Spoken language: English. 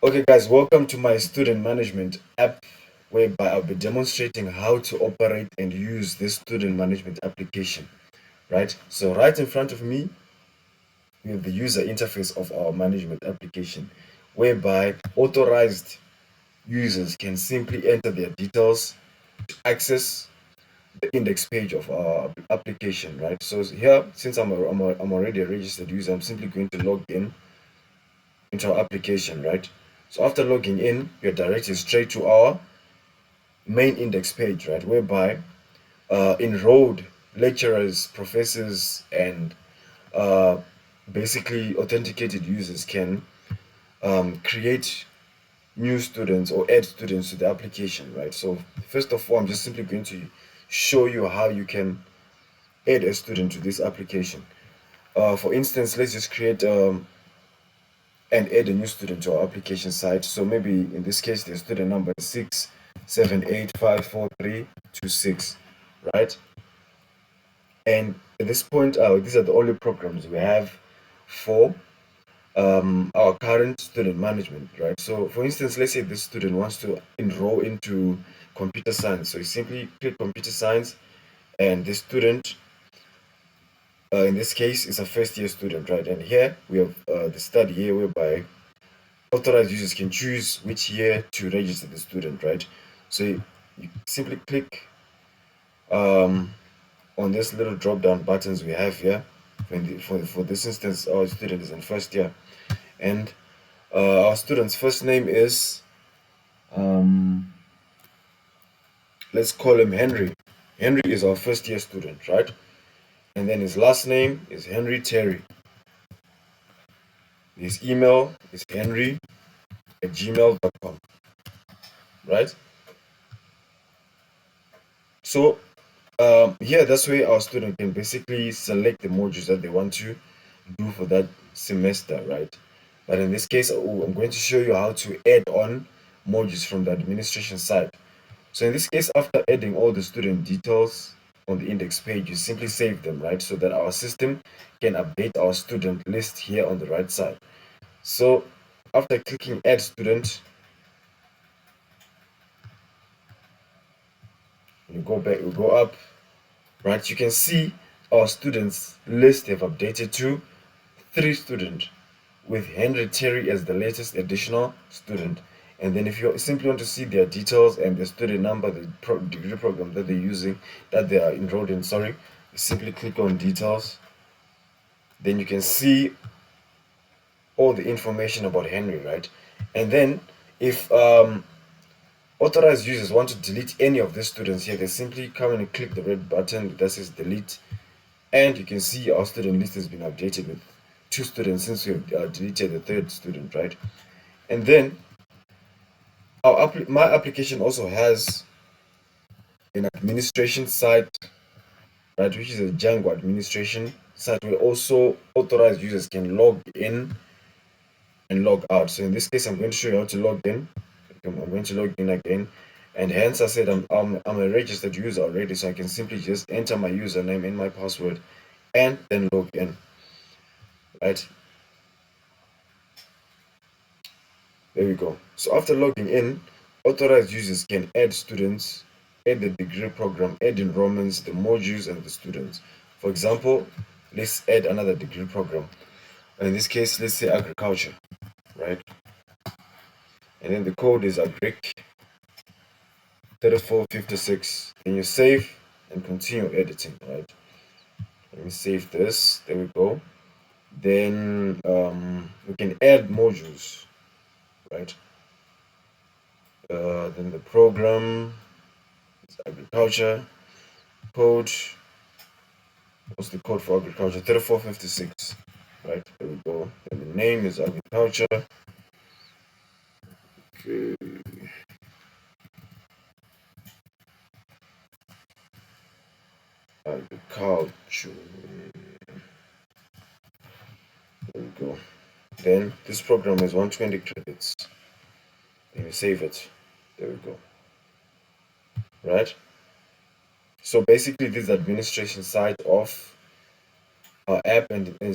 Okay guys, welcome to my student management app whereby I'll be demonstrating how to operate and use this student management application, right? So right in front of me, we have the user interface of our management application whereby authorized users can simply enter their details to access the index page of our application, right? So here, since I'm already a registered user, I'm simply going to log in into our application, right? So after logging in, you're directed straight to our main index page, right? Whereby enrolled lecturers, professors, and uh, basically authenticated users can create new students or add students to the application, right? So first of all, I'm just simply going to show you how you can add a student to this application. For instance, let's just create and add a new student to our application site. So maybe in this case, the student number is 678544326, right? And at this point, these are the only programs we have for our current student management, right? So for instance, let's say this student wants to enroll into computer science. So you simply click computer science, and the student, in this case, is a first year student, right? And here we have the study here whereby authorized users can choose which year to register the student, right? So you simply click on this little drop down buttons we have here. For this instance, our student is in first year, and our student's first name is, um, let's call him Henry. Henry is our first year student, right? And then his last name is Henry Terry. His email is henry@gmail.com, right? So here, that's where our student can basically select the modules that they want to do for that semester, right? But in this case, I'm going to show you how to add on modules from the administration side. So in this case, after adding all the student details on the index page, you simply save them, right? So that our system can update our student list here on the right side. So after clicking add student, you go back, you go up, right? You can see our students list have updated to 3 students, with Henry Terry as the latest additional student. And then if you simply want to see their details and the student number, the degree program that they're using, that they are enrolled in, sorry, you simply click on details. Then you can see all the information about Henry, right? And then if authorized users want to delete any of the students here, they simply come and click the red button that says delete, and you can see our student list has been updated with 2 students since we've deleted the 3rd student, right? And then my application also has an administration site, right, which is a Django administration site where also authorized users can log in and log out. So in this case, I'm going to show you how to log in. I'm going to log in again, and hence I said I'm a registered user already, so I can simply just enter my username and my password and then log in, right? There we go. So after logging in, authorized users can add students, add the degree program, add enrollments, the modules, and the students. For example, let's add another degree program. In this case, let's say agriculture, right? And then the code is agric 3456. Then you save and continue editing, right? Let me save this. There we go. Then we can add modules, right? Then the program is agriculture. Code, what's the code for agriculture? 3456, right? There we go. And the name is agriculture. Okay. Agriculture. There we go. Then this program is 120 credits. Let me save it. There we go. Right? So basically, this administration side of our app, and